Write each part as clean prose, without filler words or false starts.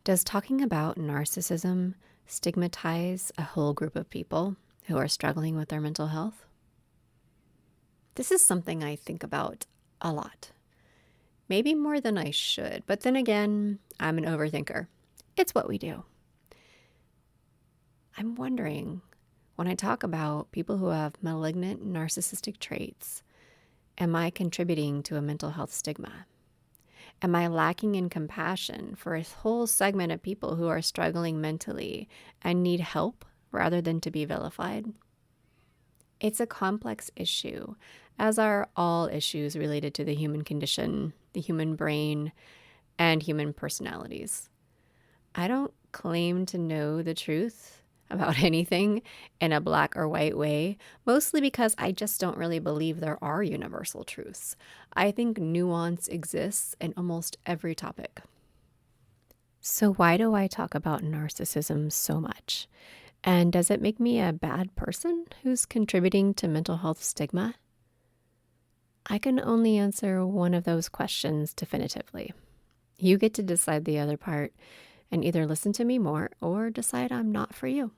Does talking about narcissism stigmatize a whole group of people who are struggling with their mental health? This is something I think about a lot. Maybe more than I should, but then again, I'm an overthinker. It's what we do. I'm wondering, when I talk about people who have malignant narcissistic traits, am I contributing to a mental health stigma? Am I lacking in compassion for a whole segment of people who are struggling mentally and need help rather than to be vilified? It's a complex issue, as are all issues related to the human condition, the human brain, and human personalities. I don't claim to know the truth about anything in a black or white way, mostly because I just don't really believe there are universal truths. I think nuance exists in almost every topic. So why do I talk about narcissism so much? And does it make me a bad person who's contributing to mental health stigma? I can only answer one of those questions definitively. You get to decide the other part and either listen to me more or decide I'm not for you.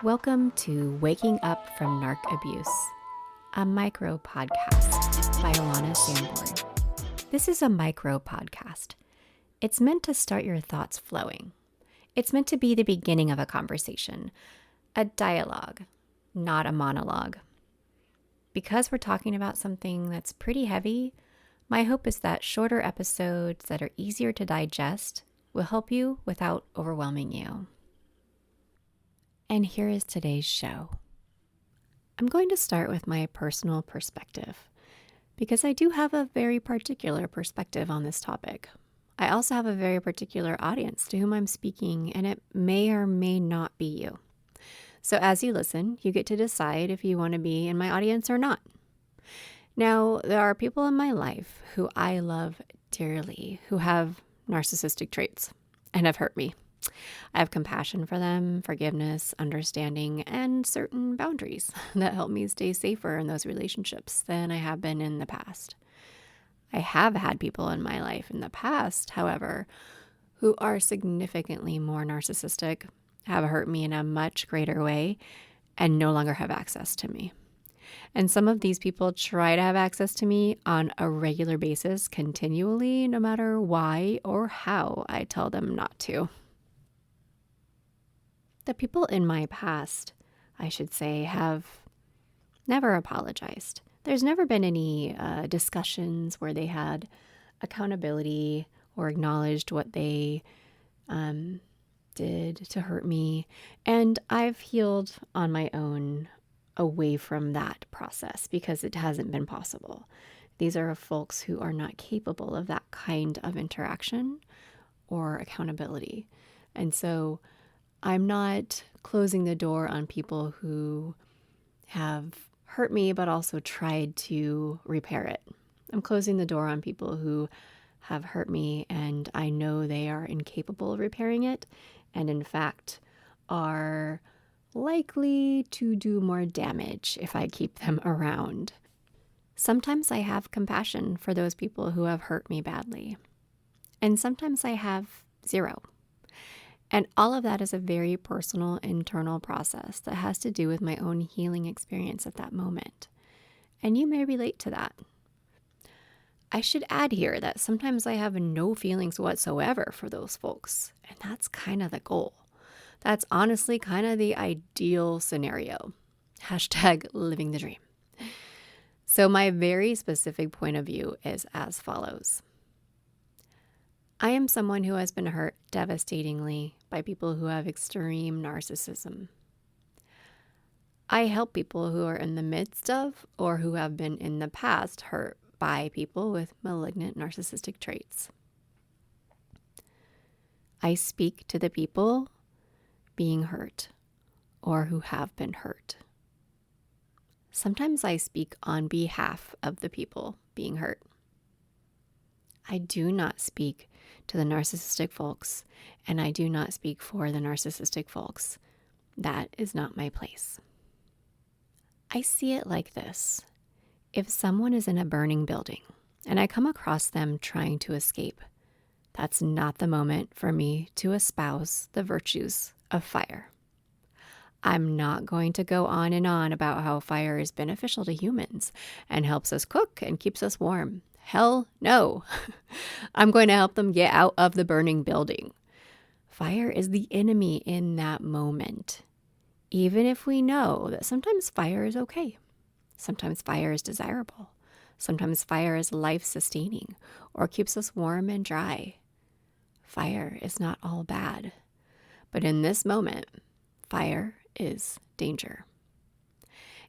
Welcome to Waking Up from Narc Abuse, a micro podcast by Alana Sanborn. This is a micro podcast. It's meant to start your thoughts flowing. It's meant to be the beginning of a conversation, a dialogue, not a monologue. Because we're talking about something that's pretty heavy, my hope is that shorter episodes that are easier to digest will help you without overwhelming you. And here is today's show. I'm going to start with my personal perspective, because I do have a very particular perspective on this topic. I also have a very particular audience to whom I'm speaking, and it may or may not be you. So as you listen, you get to decide if you want to be in my audience or not. Now, there are people in my life who I love dearly who have narcissistic traits and have hurt me. I have compassion for them, forgiveness, understanding, and certain boundaries that help me stay safer in those relationships than I have been in the past. I have had people in my life in the past, however, who are significantly more narcissistic, have hurt me in a much greater way, and no longer have access to me. And some of these people try to have access to me on a regular basis, continually, no matter why or how I tell them not to. The people in my past, I should say, have never apologized. There's never been any discussions where they had accountability or acknowledged what they did to hurt me. And I've healed on my own away from that process because it hasn't been possible. These are folks who are not capable of that kind of interaction or accountability. And so I'm not closing the door on people who have hurt me, but also tried to repair it. I'm closing the door on people who have hurt me, and I know they are incapable of repairing it, and in fact are likely to do more damage if I keep them around. Sometimes I have compassion for those people who have hurt me badly, and sometimes I have zero. And all of that is a very personal internal process that has to do with my own healing experience at that moment. And you may relate to that. I should add here that sometimes I have no feelings whatsoever for those folks. And that's kind of the goal. That's honestly kind of the ideal scenario. Hashtag living the dream. So my very specific point of view is as follows. I am someone who has been hurt devastatingly by people who have extreme narcissism. I help people who are in the midst of or who have been in the past hurt by people with malignant narcissistic traits. I speak to the people being hurt or who have been hurt. Sometimes I speak on behalf of the people being hurt. I do not speak to the narcissistic folks, and I do not speak for the narcissistic folks. That is not my place. I see it like this. If someone is in a burning building and I come across them trying to escape, that's not the moment for me to espouse the virtues of fire. I'm not going to go on and on about how fire is beneficial to humans and helps us cook and keeps us warm. Hell no. I'm going to help them get out of the burning building. Fire is the enemy in that moment. Even if we know that sometimes fire is okay. Sometimes fire is desirable. Sometimes fire is life-sustaining or keeps us warm and dry. Fire is not all bad. But in this moment, fire is danger.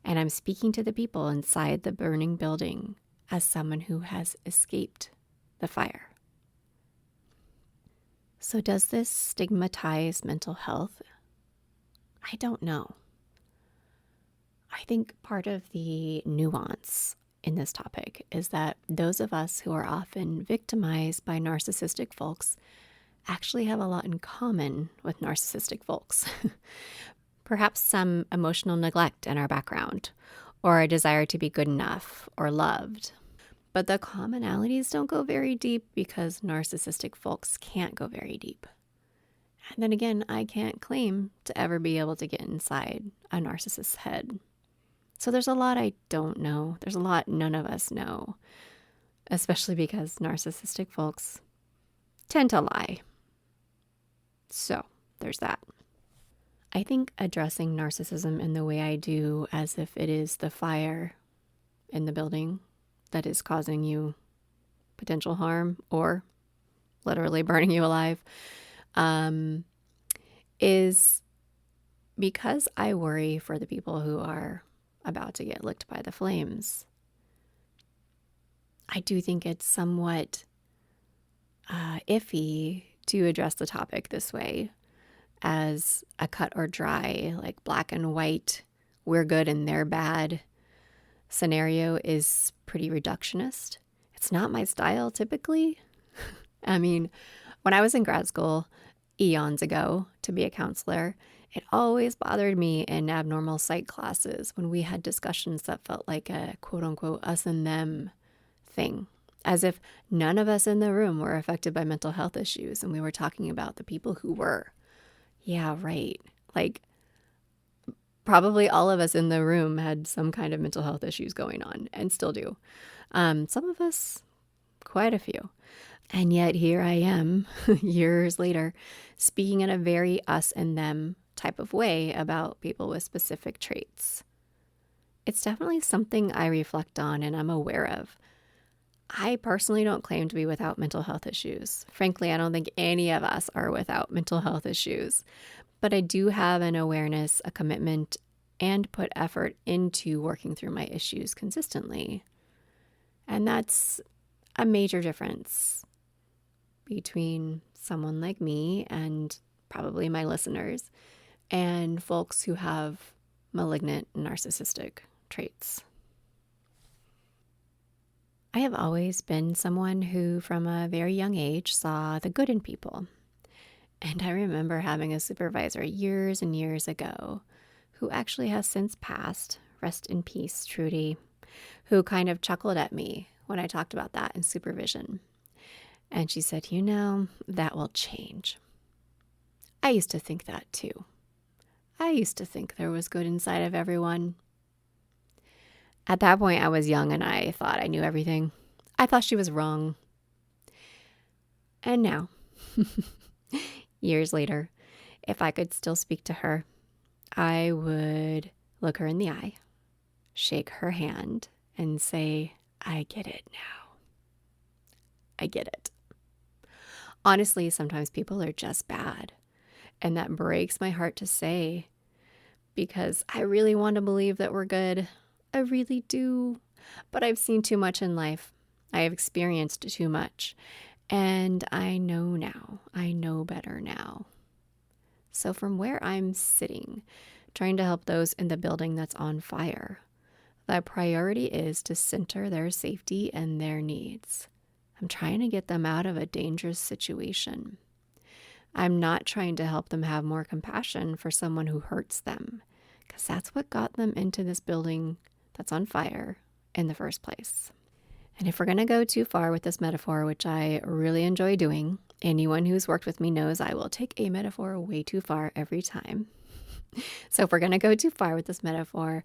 And I'm speaking to the people inside the burning building as someone who has escaped the fire. So does this stigmatize mental health? I don't know. I think part of the nuance in this topic is that those of us who are often victimized by narcissistic folks actually have a lot in common with narcissistic folks. Perhaps some emotional neglect in our background, or a desire to be good enough or loved. But the commonalities don't go very deep because narcissistic folks can't go very deep. And then again, I can't claim to ever be able to get inside a narcissist's head. So there's a lot I don't know. There's a lot none of us know, especially because narcissistic folks tend to lie. So there's that. I think addressing narcissism in the way I do, as if it is the fire in the building that is causing you potential harm or literally burning you alive, is because I worry for the people who are about to get licked by the flames. I do think it's somewhat iffy to address the topic this way as a cut or dry, like black and white, we're good and they're bad scenario is pretty reductionist. It's not my style typically. I mean, when I was in grad school eons ago to be a counselor, it always bothered me in abnormal psych classes when we had discussions that felt like a quote unquote us and them thing, as if none of us in the room were affected by mental health issues and we were talking about the people who were. Yeah, right. Like, probably all of us in the room had some kind of mental health issues going on and still do. Some of us, quite a few. And yet here I am, years later, speaking in a very us and them type of way about people with specific traits. It's definitely something I reflect on and I'm aware of. I personally don't claim to be without mental health issues. Frankly, I don't think any of us are without mental health issues. But I do have an awareness, a commitment, and put effort into working through my issues consistently. And that's a major difference between someone like me and probably my listeners and folks who have malignant narcissistic traits. I have always been someone who, from a very young age, saw the good in people. And I remember having a supervisor years and years ago who actually has since passed, rest in peace, Trudy, who kind of chuckled at me when I talked about that in supervision. And she said, that will change. I used to think that too. I used to think there was good inside of everyone. At that point, I was young and I thought I knew everything. I thought she was wrong. And now, years later, if I could still speak to her, I would look her in the eye, shake her hand, and say, I get it now. I get it. Honestly, sometimes people are just bad. And that breaks my heart to say, because I really want to believe that we're good. I really do. But I've seen too much in life. I have experienced too much. And I know now. I know better now. So from where I'm sitting, trying to help those in the building that's on fire, the priority is to center their safety and their needs. I'm trying to get them out of a dangerous situation. I'm not trying to help them have more compassion for someone who hurts them, because that's what got them into this building that's on fire in the first place. And if we're going to go too far with this metaphor, which I really enjoy doing, Anyone who's worked with me knows I will take a metaphor way too far every time. So if we're going to go too far with this metaphor,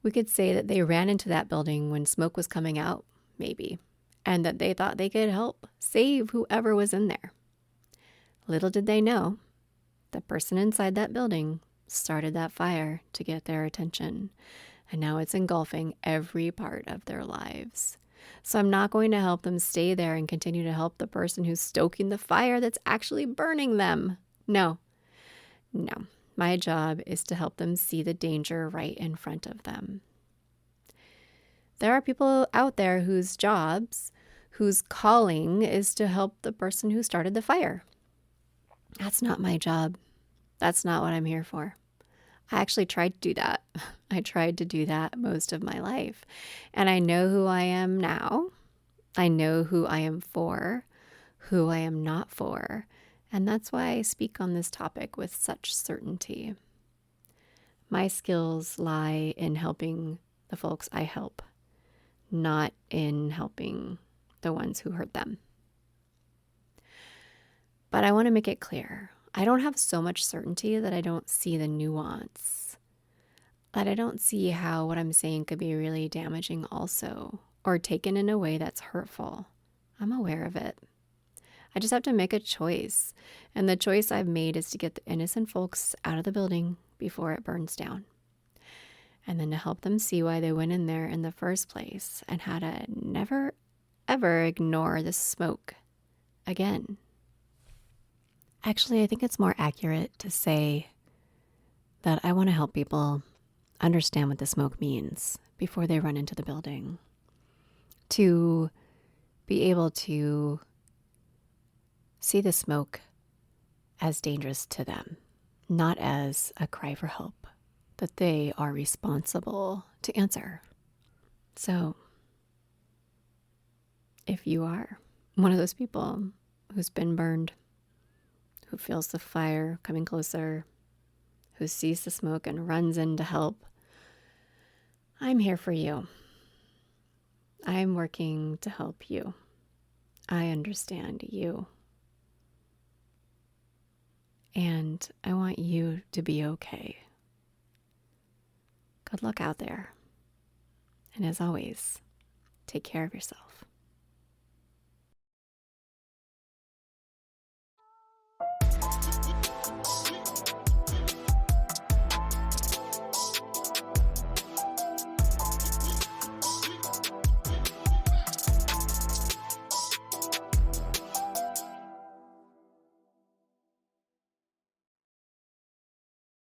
we could say that they ran into that building when smoke was coming out, maybe, and that they thought they could help save whoever was in there. Little did they know, the person inside that building started that fire to get their attention, and now it's engulfing every part of their lives. So I'm not going to help them stay there and continue to help the person who's stoking the fire that's actually burning them. No. My job is to help them see the danger right in front of them. There are people out there whose calling is to help the person who started the fire. That's not my job. That's not what I'm here for. I actually tried to do that. I tried to do that most of my life. And I know who I am now. I know who I am for, who I am not for. And that's why I speak on this topic with such certainty. My skills lie in helping the folks I help, not in helping the ones who hurt them. But I want to make it clear. I don't have so much certainty that I don't see the nuance, that I don't see how what I'm saying could be really damaging also, or taken in a way that's hurtful. I'm aware of it. I just have to make a choice, and the choice I've made is to get the innocent folks out of the building before it burns down, and then to help them see why they went in there in the first place and how to never, ever ignore the smoke again. Actually, I think it's more accurate to say that I want to help people understand what the smoke means before they run into the building. To be able to see the smoke as dangerous to them, not as a cry for help that they are responsible to answer. So, if you are one of those people who's been burned, who feels the fire coming closer, who sees the smoke and runs in to help, I'm here for you. I'm working to help you. I understand you. And I want you to be okay. Good luck out there. And as always, take care of yourself.